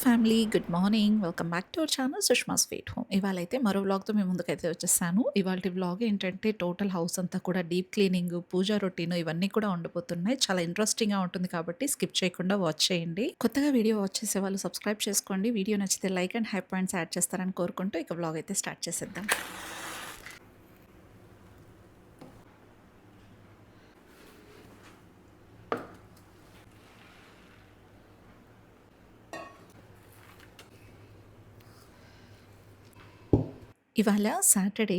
Family good morning. Welcome back to our channel Sushma sweet home. ఇవాళైతే మరో వ్లాగ్‌తో మీ ముందుకైతే వచ్చేసాను. ఇవాల్టి వ్లాగ్ ఏంటంటే టోటల్ హౌస్ అంతా కూడా డీప్ క్లీనింగ్, పూజా రొటీన్ ఇవన్నీ కూడా ఉండబోతున్నాయి. చాలా ఇంట్రెస్టింగ్‌గా ఉంటుంది కాబట్టి స్కిప్ చేయకుండా వాచ్ చేయండి. కొత్తగా వీడియో వాచ్ చేసే వాళ్ళు సబ్స్క్రైబ్ చేసుకోండి. వీడియో నచ్చితే like and high points add చేస్తారని కోరుకుంటూ ఇక వ్లాగ్ అయితే స్టార్ట్ చేసేద్దాం. ఇవాళ సాటర్డే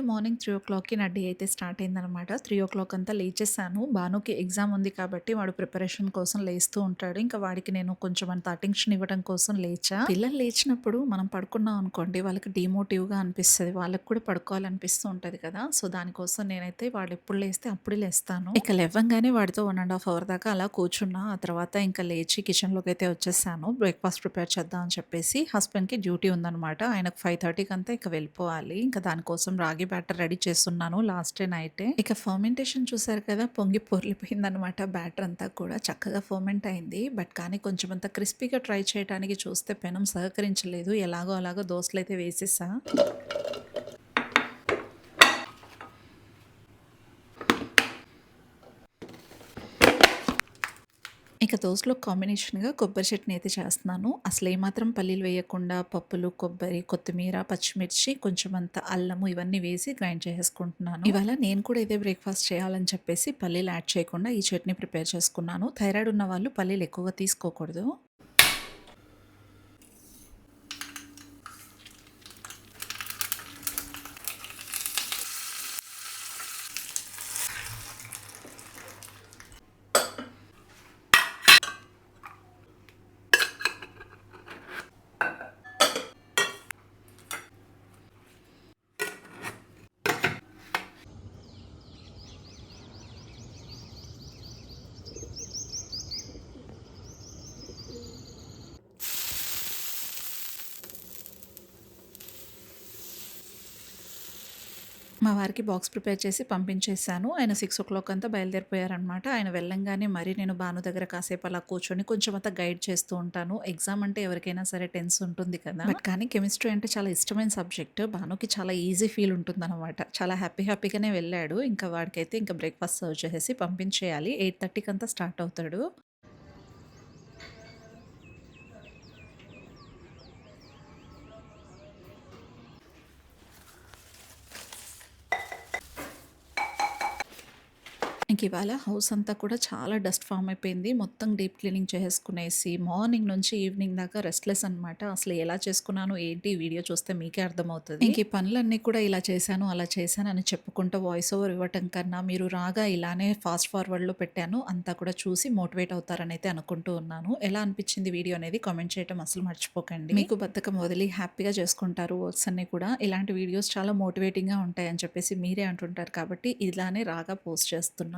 మార్నింగ్ 3:00కి నా డే అయితే స్టార్ట్ అయిందనమాట. 3:00 అంతా లేచేసాను. భానుకి ఎగ్జామ్ ఉంది కాబట్టి వాడు ప్రిపరేషన్ కోసం లేస్తూ ఉంటాడు. ఇంకా వాడికి నేను కొంచెం అంత అటెన్షన్ ఇవ్వడం కోసం లేచా. పిల్లలు లేచినప్పుడు మనం పడుకున్నాం అనుకోండి వాళ్ళకి డీమోటివ్‌గా అనిపిస్తది. వాళ్ళకి కూడా పడుకోవాలనిపిస్తూ ఉంటది కదా! సో, దానికోసం నేనైతే వాడు ఎప్పుడు లేస్తే అప్పుడే లేస్తాను. ఇక లెవ్వంగానే వాడితో 1 ½ అవర్ దాకా అలా కూర్చున్నా. ఆ తర్వాత ఇంకా లేచి కిచెన్‌లోకైతే వచ్చేసాను. బ్రేక్‌ఫాస్ట్ ప్రిపేర్ చేద్దాం అని చెప్పేసి హస్బెండ్‌కి డ్యూటీ ఉందనమాట. ఆయనకు 5:30కి అంతా ఇక వెళ్ళిపోవాలి. ఇంకా దానికోసం రాగి బ్యాటర్ రెడీ చేస్తున్నాను లాస్ట్ డే నైటే. ఇక ఫర్మెంటేషన్ చూసారు కదా! పొంగి పొర్లిపోయిందనమాట బ్యాటర్ అంతా కూడా. చక్కగా ఫర్మెంట్ అయింది. బట్ కానీ కొంచెం అంత క్రిస్పీగా ట్రై చేయడానికి చూస్తే పెనం సహకరించలేదు. ఎలాగో అలాగో దోసలైతే వేసేసా. ఇక దోసలో కాంబినేషన్‌గా కొబ్బరి చట్నీ అయితే చేస్తున్నాను. అసలేమాత్రం పల్లీలు వేయకుండా పప్పులు, కొబ్బరి, కొత్తిమీర, పచ్చిమిర్చి, కొంచెమంత అల్లము ఇవన్నీ వేసి గ్రైండ్ చేసేసుకుంటున్నాను. ఇవాళ నేను కూడా ఇదే బ్రేక్‌ఫాస్ట్ చేయాలని చెప్పేసి పల్లీలు యాడ్ చేయకుండా ఈ చట్నీ ప్రిపేర్ చేసుకున్నాను. థైరాయిడ్ ఉన్న వాళ్ళు పల్లీలు ఎక్కువగా తీసుకోకూడదు. మా వారికి బాక్స్ ప్రిపేర్ చేసి పంపించేసాను. ఆయన 6:00 అంతా బయలుదేరిపోయారనమాట. ఆయన వెళ్ళంగానే మరి నేను భాను దగ్గర కాసేపు అలా కూర్చొని కొంచెం అంతా గైడ్ చేస్తూ ఉంటాను. ఎగ్జామ్ అంటే ఎవరికైనా సరే టెన్స్ ఉంటుంది కదా! బట్ కానీ కెమిస్ట్రీ అంటే చాలా ఇష్టమైన సబ్జెక్ట్. భానుకి చాలా ఈజీ ఫీల్ ఉంటుందనమాట. చాలా హ్యాపీగానే వెళ్ళాడు. ఇంకా వాడికైతే ఇంకా బ్రేక్‌ఫాస్ట్ సర్వ్ చేసేసి పంపించేయాలి. 8:30కి అంతా స్టార్ట్ అవుతాడు. ఇంకివాళ హౌస్ అంతా కూడా చాలా డస్ట్ ఫార్మ్ అయిపోయింది. మొత్తం డీప్ క్లీనింగ్ చేసేసుకునేసి మార్నింగ్ నుంచి ఈవినింగ్ దాకా రెస్ట్‌లెస్ అనమాట. అసలు ఎలా చేసుకున్నాను ఏంటి వీడియో చూస్తే మీకే అర్థమవుతది. ఇంక ఈ పనులన్నీ కూడా ఇలా చేశాను, అలా చేశాను అని చెప్పుకుంటూ వాయిస్ ఓవర్ ఇవ్వటం కన్నా మీరు రాగా ఇలానే ఫాస్ట్ ఫార్వర్డ్‌లో పెట్టాను. అంతా కూడా చూసి మోటివేట్ అవుతారనైతే అనుకుంటూ ఉన్నాను. ఎలా అనిపించింది వీడియో అనేది కామెంట్ చేయటం అస్సలు మర్చిపోకండి. మీకు బద్ధకం వదిలి హ్యాపీగా చేసుకుంటారు వర్క్స్ అన్నీ కూడా. ఇలాంటి వీడియోస్ చాలా మోటివేటింగ్‌గా ఉంటాయని చెప్పేసి మీరే అంటుంటారు కాబట్టి ఇలానే రాగా పోస్ట్ చేస్తున్నా.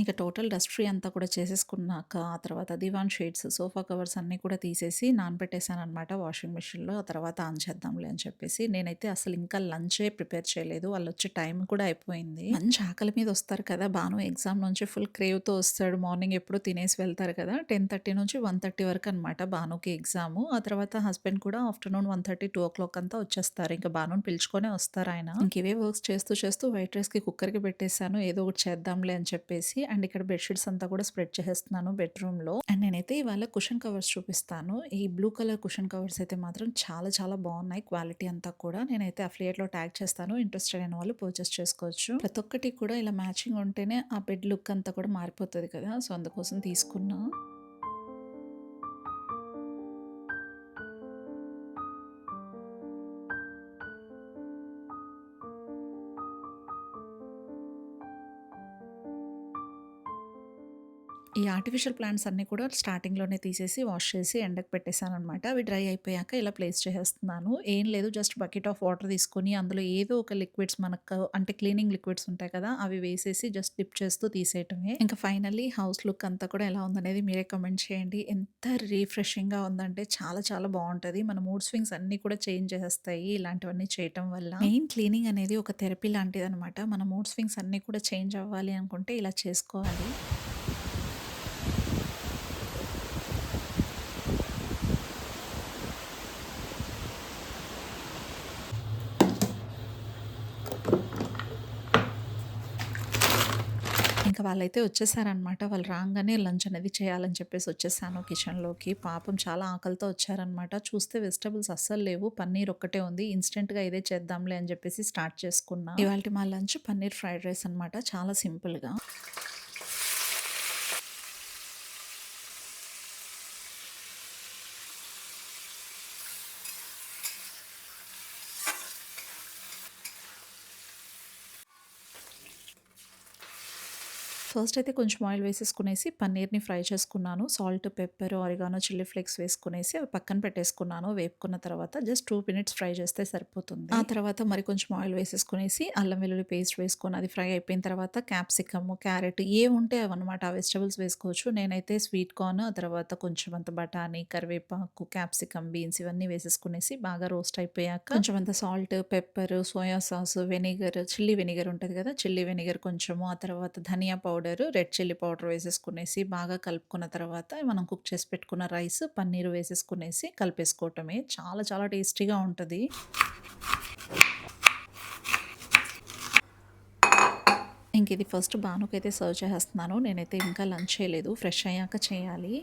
ఇక టోటల్ డస్ట్ ఫ్రీ అంతా కూడా చేసేసుకున్నాక, ఆ తర్వాత దివాన్ షీట్స్, సోఫా కవర్స్ అన్నీ కూడా తీసేసి నానబెట్టేసాననమాట వాషింగ్ మిషన్‌లో. ఆ తర్వాత ఆన్ చేద్దాంలే అని చెప్పేసి. నేనైతే అసలు ఇంకా లంచే ప్రిపేర్ చేయలేదు. వాళ్ళొచ్చే టైం కూడా అయిపోయింది. మంచి ఆకలి మీద వస్తారు కదా! భాను ఎగ్జామ్ నుంచి ఫుల్ క్రేవ్‌తో వస్తాడు. మార్నింగ్ ఎప్పుడో తినేసి వెళ్తారు కదా! 10:30 నుంచి 1:30 వరకనమాట భానుకి ఎగ్జాము. ఆ తర్వాత హస్బెండ్ కూడా ఆఫ్టర్‌నూన్ 1:30, 2:00 అంతా వచ్చేస్తారు. ఇంక భానుని పిలుచుకొనే వస్తారాయన. ఇంక ఇవే వర్క్స్ చేస్తూ చేస్తూ వైట్ రైస్‌కి కుక్కర్‌కి పెట్టేసాను. ఏదో ఒకటి చేద్దాంలే అని చెప్పేసి. అండ్ ఇక్కడ బెడ్‌షీట్స్ అంతా కూడా స్ప్రెడ్ చేసేస్తున్నాను బెడ్‌రూమ్‌లో. అండ్ నేనైతే ఇవాళ కుషన్ కవర్స్ చూపిస్తాను. ఈ బ్లూ కలర్ కుషన్ కవర్స్ అయితే మాత్రం చాలా చాలా బాగున్నాయి. క్వాలిటీ అంతా కూడా. నేనైతే అఫిలియేట్‌లో ట్యాగ్ చేస్తాను. ఇంట్రెస్టెడ్ అయిన వాళ్ళు పర్చేస్ చేసుకోవచ్చు. ప్రతి ఒక్కటి కూడా ఇలా మ్యాచింగ్ ఉంటేనే ఆ బెడ్ లుక్ అంతా కూడా మారిపోతది కదా! సో, అందుకోసం తీసుకున్నా. ఈ ఆర్టిఫిషియల్ ప్లాంట్స్ అన్నీ కూడా స్టార్టింగ్‌లోనే తీసేసి, వాష్ చేసి ఎండకు పెట్టేసాననమాట. అవి డ్రై అయిపోయాక ఇలా ప్లేస్ చేసేస్తున్నాను. ఏం లేదు, జస్ట్ బకెట్ ఆఫ్ వాటర్ తీసుకొని అందులో ఏదో ఒక లిక్విడ్స్ మనకు అంటే క్లీనింగ్ లిక్విడ్స్ ఉంటాయి కదా! అవి వేసేసి జస్ట్ డిప్ చేస్తూ తీసేయటమే. ఇంకా ఫైనల్లీ హౌస్ లుక్ అంతా కూడా ఎలా ఉందనేది మీరే కామెంట్ చేయండి. ఎంత రిఫ్రెషింగ్‌గా ఉందంటే చాలా చాలా బావుంటది. మన మూడ్ స్వింగ్స్ అన్నీ కూడా చేంజ్ చేసేస్తాయి ఇలాంటివన్నీ చేయటం వల్ల. మెయిన్ క్లీనింగ్ అనేది ఒక థెరపీ లాంటిదనమాట. మన మూడ్ స్వింగ్స్ అన్నీ కూడా చేంజ్ అవ్వాలి అనుకుంటే ఇలా చేసుకోవాలి. ఇంక వాళ్ళైతే వచ్చేసారనమాట. వాళ్ళు రాంగానే లంచ్ అనేది చేయాలని చెప్పేసి వచ్చేసాను కిచెన్‌లోకి. పాపం చాలా ఆకలితో వచ్చారనమాట. చూస్తే వెజిటబుల్స్ అస్సలు లేవు. పన్నీర్ ఒక్కటే ఉంది. ఇన్‌స్టంట్‌గా ఇదే చేద్దాంలే అని చెప్పేసి స్టార్ట్ చేసుకున్నా. ఇవాల్టి మా లంచ్ పన్నీర్ ఫ్రైడ్ రైస్ అనమాట. చాలా సింపుల్‌గా. ఫస్ట్ అయితే కొంచెం ఆయిల్ వేసేసుకునేసి పన్నీర్‌ని ఫ్రై చేసుకున్నాను. Salt, pepper, oregano, chilli flakes వేసుకునేసి అవి పక్కన పెట్టేసుకున్నాను. వేపుకున్న తర్వాత జస్ట్ 2 మినిట్స్ ఫ్రై చేస్తే సరిపోతుంది. ఆ తర్వాత మరి కొంచెం ఆయిల్ వేసేసుకునేసి అల్లం వెల్లుల్లి పేస్ట్ వేసుకొని అది ఫ్రై అయిపోయిన తర్వాత క్యాప్సికమ్, క్యారెట్ ఏవుంటే అవన్నమాట ఆ వెజిటబుల్స్ వేసుకోవచ్చు. నేనైతే స్వీట్ కార్న్, ఆ తర్వాత కొంచెం అంత బఠానీ, కరివేపాకు, క్యాప్సికమ్, బీన్స్ ఇవన్నీ వేసేసుకునేసి బాగా రోస్ట్ అయిపోయాక కొంచెం అంత salt, pepper, soya sauce, vinegar, chilli vinegar ఉంటది కదా! చిల్లీ వెనిగర్ కొంచెము, ఆ తర్వాత ధనియా పౌడర్, రెడ్ చిల్లీ పౌడర్ వేసేసుకునేసి బాగా కలుపుకున్న తర్వాత మనం కుక్ చేసి పెట్టుకున్న రైస్, పన్నీర్ వేసేసుకునేసి కలిపేసుకోవటమే. చాలా చాలా టేస్టీగా ఉంటది. ఇంక ఇది ఫస్ట్ భానుకైతే సర్వ్ చేసేస్తున్నాను. నేనైతే ఇంకా లంచ్ చేయలేదు. ఫ్రెష్ అయ్యాక చేయాలి.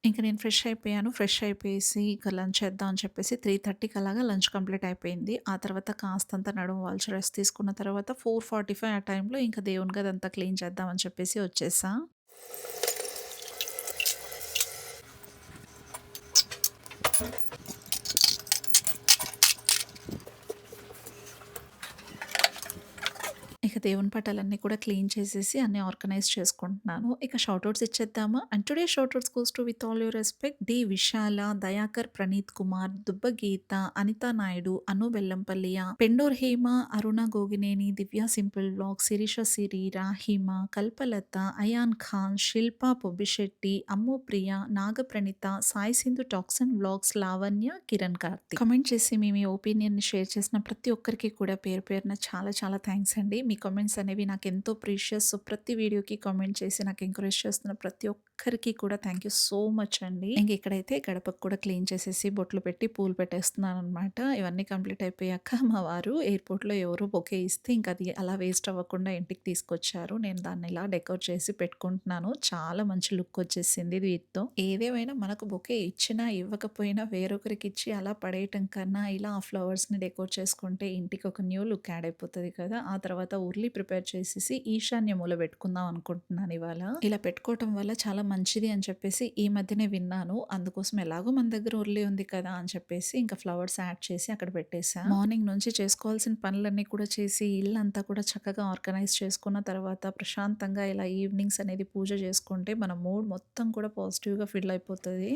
ఇంక నేను ఫ్రెష్ అయిపోయాను. ఫ్రెష్ అయిపోయేసి ఇక లంచ్ చేద్దాం అని చెప్పేసి 3:30కి అలాగా లంచ్ కంప్లీట్ అయిపోయింది. ఆ తర్వాత కాస్తంత నడుము వాల్చి రెస్ట్ తీసుకున్న తర్వాత 4:45 ఆ టైంలో ఇంక దేవుని గది అంతా క్లీన్ చేద్దాం అని చెప్పేసి వచ్చేసా. ఇక దేవుని పటాలన్నీ కూడా క్లీన్ చేసేసి అన్నీ ఆర్గనైజ్ చేసుకుంటున్నాను. ఇక షౌటౌట్స్ ఇచ్చేద్దామా? And today shoutouts goes to with all due respect D Vishala, Dayakar Praneeth Kumar, Dubba Geetha, Anitha Naidu, Anu Bellampalliya, Pendur Hema, Aruna Gogineni, Divya simple vlogs, Sirisha Siri, Rahima, Kalpalatha, Ayaan Khan, Shilpa Pobbisetti, Ammu Priya, Nagapranitha, Sai Sindhu talks and vlogs, Lavanya, Kiran Karthik. Comment చేసి మీ ఒపీనియన్‌ని షేర్ చేసిన ప్రతి ఒక్కరికి కూడా పేరు పేరున చాలా చాలా థాంక్స్ అండి. మీ కామెంట్స్ అనేవి నాకెంతో ప్రీషియస్. సో, ప్రతి వీడియోకి కామెంట్ చేసి నాకు ఎంకరేజ్ చేస్తున్న ప్రతి ఒక్కరికి కూడా థ్యాంక్ యూ సో మచ్ అండి. ఇంక ఇక్కడైతే గడపకు కూడా క్లీన్ చేసేసి బొట్లు పెట్టి పూలు పెట్టేస్తున్నాననమాట. ఇవన్నీ కంప్లీట్ అయిపోయాక మా వారు ఎయిర్‌పోర్ట్‌లో ఎవరో బొకే ఇస్తే ఇంక అది అలా వేస్ట్ అవ్వకుండా ఇంటికి తీసుకొచ్చారు. నేను దాన్ని ఇలా డెకరేట్ చేసి పెట్టుకుంటున్నాను. చాలా మంచి లుక్ వచ్చేసింది వీటితో. ఏదేమైనా మనకు బొకే ఇచ్చినా, ఇవ్వకపోయినా వేరొకరికి ఇచ్చి అలా పడేయటం కన్నా ఇలా ఆ ఫ్లవర్స్‌ని డెకరేట్ చేసుకుంటే ఇంటికి ఒక న్యూ లుక్ యాడ్ అయిపోతది కదా! ఆ తర్వాత ఉర్లి ప్రిపేర్ చేసేసి ఈశాన్య మూల పెట్టుకుందాం అనుకుంటున్నాను ఇవాళ. ఇలా పెట్టుకోవటం వల్ల చాలా మంచిది అని చెప్పేసి ఈ మధ్యనే విన్నాను. అందుకోసం ఎలాగో మన దగ్గర ఉర్లి ఉంది కదా అని చెప్పేసి ఇంకా ఫ్లవర్స్ యాడ్ చేసి అక్కడ పెట్టేసా. మార్నింగ్ నుంచి చేసుకోవాల్సిన పనులన్నీ కూడా చేసి ఇల్లంతా కూడా చక్కగా ఆర్గనైజ్ చేసుకున్న తర్వాత ప్రశాంతంగా ఇలా ఈవినింగ్స్ అనేది పూజ చేసుకుంటే మన మూడ్ మొత్తం కూడా పాజిటివ్‌గా ఫీల్ అయిపోతది.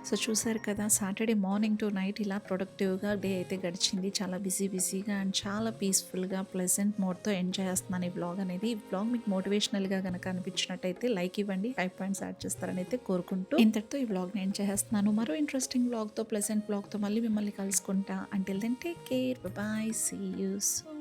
సో చూసారు కదా, సాటర్డే మార్నింగ్ టు నైట్ ఇలా ప్రొడక్టివ్‌గా డే అయితే గడిచింది. చాలా బిజీగా అండ్ చాలా పీస్‌ఫుల్‌గా ప్లెజెంట్ మోడ్‌తో ఎంజాయ్ చేస్తున్నాను ఈ వ్లాగ్ అనేది. ఈ వ్లాగ్ మీకు మోటివేషనల్‌గా గనక అనిపించినట్టయితే లైక్ ఇవ్వండి. 5 పాయింట్స్ యాడ్ చేస్తారని అయితే కోరుకుంటూ ఇంతటితో ఈ వ్లాగ్‌ని ఎండ్ చేసేస్తున్నాను. మరో ఇంట్రెస్టింగ్ వ్లాగ్‌తో, ప్లెజెంట్ వ్లాగ్‌తో మళ్ళీ మిమ్మల్ని కలుసుకుంటా. Until then take care. Bye bye. See you soon.